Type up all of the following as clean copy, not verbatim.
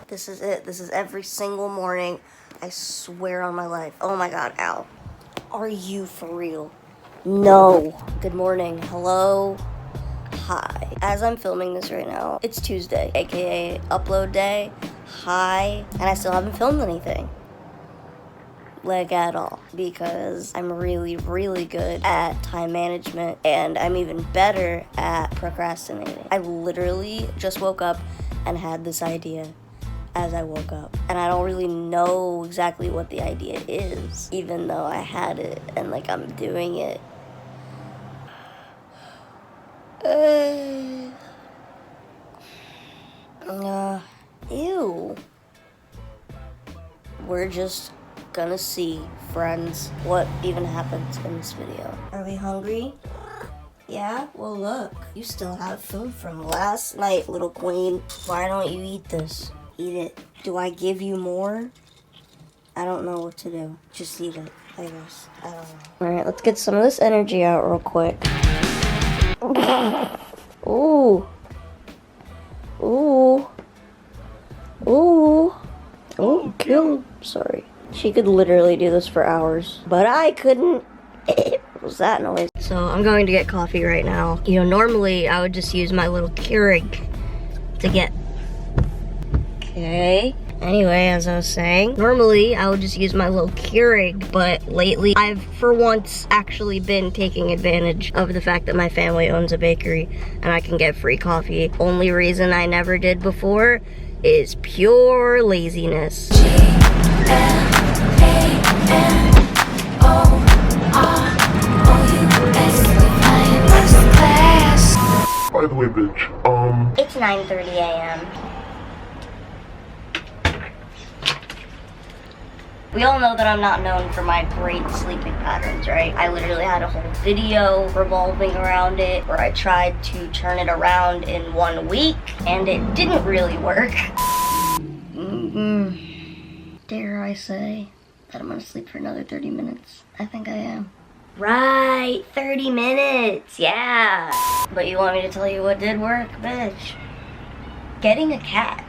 This is it. This is every single morning. I swear on my life. Oh my god, ow. Are you for real? No. Good morning. Hello. Hi. As I'm filming this right now, it's Tuesday, aka upload day. Hi. And I still haven't filmed anything. Like at all. Because I'm really, really good at time management, and I'm even better at procrastinating. I literally just woke up and had this idea as I woke up. And I don't really know exactly what the idea is, even though I had it and like I'm doing it. Ew. We're just gonna see, friends, what even happens in this video. Are we hungry? Yeah? Well, look, you still have food from last night, little queen. Why don't you eat this? Eat it. Do I give you more? I don't know what to do. Just eat it, I guess. I don't know. Alright, let's get some of this energy out real quick. Ooh. Ooh. Ooh. Oh, kill. Sorry. She could literally do this for hours, but I couldn't. What was that noise? So I'm going to get coffee right now. You know, normally I would just use my little Keurig to get... Okay. Anyway, as I was saying, normally I would just use my little Keurig, but lately I've for once actually been taking advantage of the fact that my family owns a bakery and I can get free coffee. Only reason I never did before is pure laziness. By the way, bitch, It's 9:30 a.m. We all know that I'm not known for my great sleeping patterns, right? I literally had a whole video revolving around it where I tried to turn it around in 1 week, and it didn't really work. Dare I say that I'm gonna sleep for another 30 minutes? I think I am. Right, 30 minutes, yeah. But you want me to tell you what did work, bitch? Getting a cat.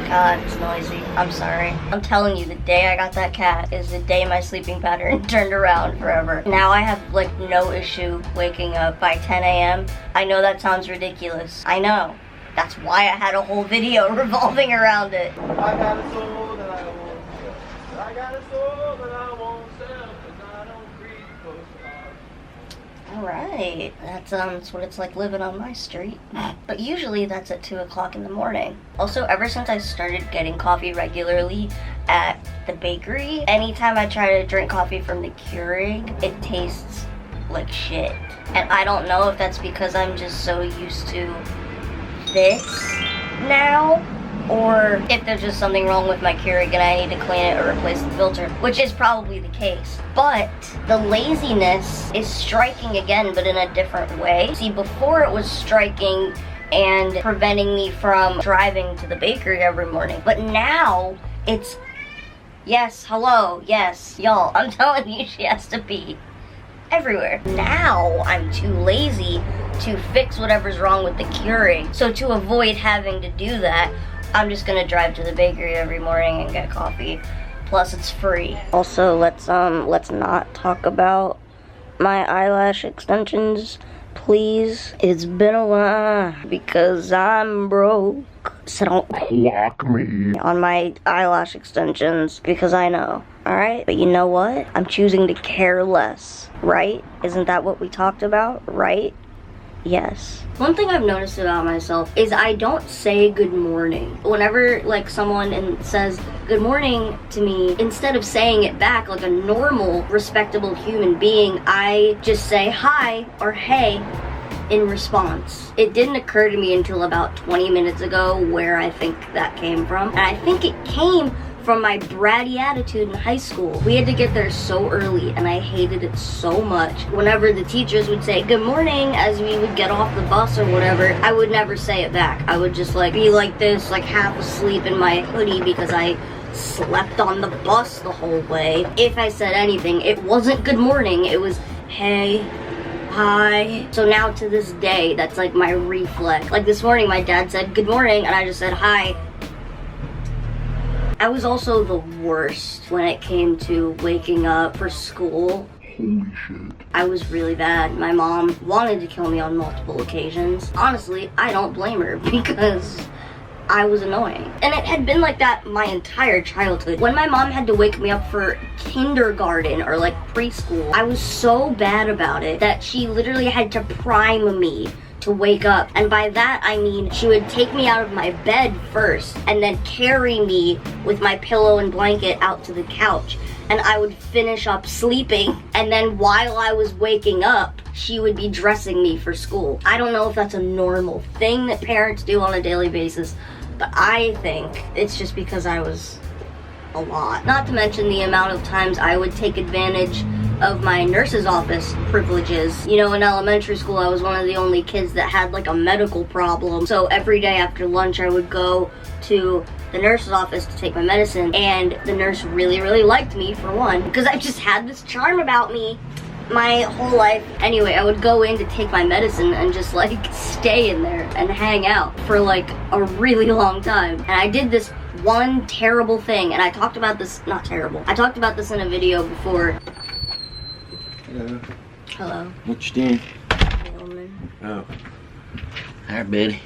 God, it's noisy. I'm sorry. I'm telling you, the day I got that cat is the day my sleeping pattern turned around forever. Now I have like no issue waking up by 10 a.m. I know that sounds ridiculous. I know. That's why I had a whole video revolving around it. I got a soul that I won't sell. I got a soul that I won't sell, 'cause I don't read postcards. Alright, that's what it's like living on my street. But usually that's at 2 o'clock in the morning. Also, ever since I started getting coffee regularly at the bakery, anytime I try to drink coffee from the Keurig, it tastes like shit. And I don't know if that's because I'm just so used to this now, or if there's just something wrong with my Keurig and I need to clean it or replace the filter, which is probably the case. But the laziness is striking again, but in a different way. See, before it was striking and preventing me from driving to the bakery every morning, but now it's, yes, hello, yes, y'all, I'm telling you, she has to be everywhere. Now I'm too lazy to fix whatever's wrong with the Keurig. So to avoid having to do that, I'm just gonna drive to the bakery every morning and get coffee. Plus it's free. Also, let's not talk about my eyelash extensions, please. It's been a while because I'm broke. So don't clock me on my eyelash extensions because I know, alright? But you know what? I'm choosing to care less, right? Isn't that what we talked about, right? Yes. One thing I've noticed about myself is I don't say good morning. Whenever like someone says good morning to me, instead of saying it back like a normal, respectable human being, I just say hi or hey in response. It didn't occur to me until about 20 minutes ago where I think that came from. And I think it came from my bratty attitude in high school. We had to get there so early and I hated it so much. Whenever the teachers would say good morning as we would get off the bus or whatever, I would never say it back. I would just like be like this, like half asleep in my hoodie because I slept on the bus the whole way. If I said anything, it wasn't good morning, it was hey, hi. So now to this day, that's like my reflex. Like this morning, my dad said, good morning, and I just said, hi. I was also the worst when it came to waking up for school. Holy shit. I was really bad. My mom wanted to kill me on multiple occasions. Honestly, I don't blame her because I was annoying. And it had been like that my entire childhood. When my mom had to wake me up for kindergarten or like preschool, I was so bad about it that she literally had to prime me to wake up. And by that I mean she would take me out of my bed first and then carry me with my pillow and blanket out to the couch, and I would finish up sleeping, and then while I was waking up she would be dressing me for school. I don't know if that's a normal thing that parents do on a daily basis, but I think it's just because I was a lot. Not to mention the amount of times I would take advantage of my nurse's office privileges. You know, in elementary school, I was one of the only kids that had like a medical problem. So every day after lunch, I would go to the nurse's office to take my medicine. And the nurse really, really liked me, for one, because I just had this charm about me my whole life. Anyway, I would go in to take my medicine and just like stay in there and hang out for like a really long time. And I did this one terrible thing, and I talked about this, not terrible, I talked about this in a video before. Hello. Hello. What you doing? Gentlemen. Oh. Hi, buddy.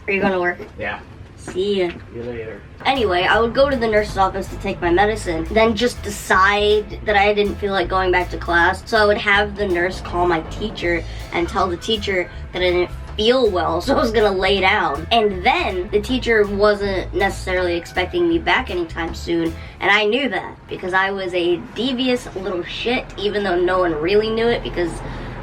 Are you gonna work? Yeah. See ya. See you later. Anyway, I would go to the nurse's office to take my medicine, then just decide that I didn't feel like going back to class. So I would have the nurse call my teacher and tell the teacher that I didn't feel well, so I was gonna lay down. And then the teacher wasn't necessarily expecting me back anytime soon, and I knew that because I was a devious little shit, even though no one really knew it because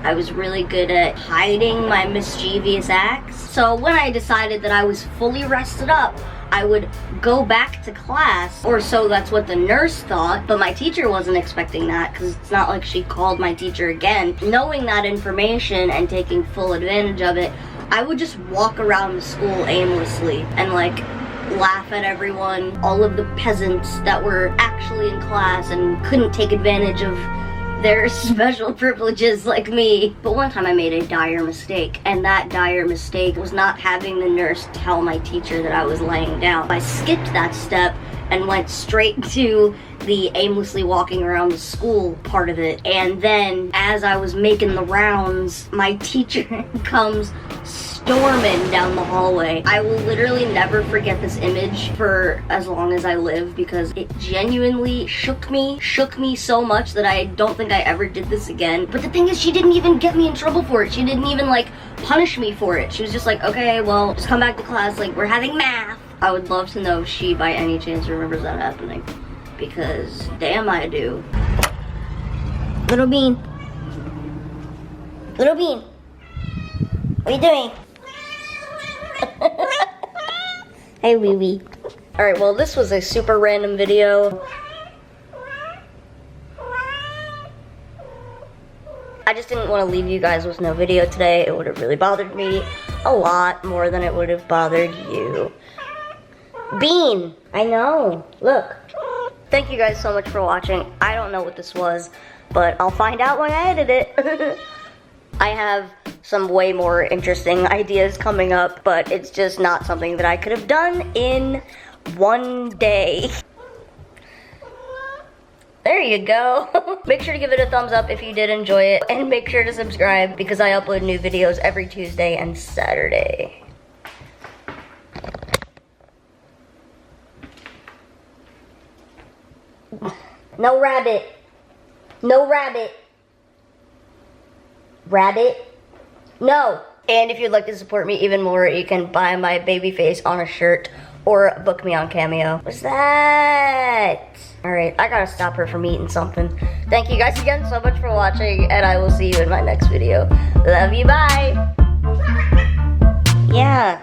I was really good at hiding my mischievous acts. So when I decided that I was fully rested up, I would go back to class, or so that's what the nurse thought, but my teacher wasn't expecting that because it's not like she called my teacher again. Knowing that information and taking full advantage of it, I would just walk around the school aimlessly and like laugh at everyone, all of the peasants that were actually in class and couldn't take advantage of their special privileges like me. But one time I made a dire mistake, and that dire mistake was not having the nurse tell my teacher that I was laying down. I skipped that step and went straight to the aimlessly walking around the school part of it. And then as I was making the rounds, my teacher comes storming down the hallway. I will literally never forget this image for as long as I live because it genuinely shook me so much that I don't think I ever did this again. But the thing is, she didn't even get me in trouble for it. She didn't even like punish me for it. She was just like, okay, well, just come back to class, like we're having math. I would love to know if she by any chance remembers that happening, because damn I do. Little Bean. Little Bean. What are you doing? Hey, wee wee. Alright, well, this was a super random video. I just didn't want to leave you guys with no video today. It would have really bothered me a lot more than it would have bothered you. Bean! I know. Look. Thank you guys so much for watching. I don't know what this was, but I'll find out when I edit it. I have some way more interesting ideas coming up, but it's just not something that I could have done in one day. There you go. Make sure to give it a thumbs up if you did enjoy it, and make sure to subscribe because I upload new videos every Tuesday and Saturday. No rabbit. No rabbit. Rabbit? No. And if you'd like to support me even more, you can buy my baby face on a shirt or book me on Cameo. What's that? Alright, I gotta stop her from eating something. Thank you guys again so much for watching, and I will see you in my next video. Love you, bye. Yeah.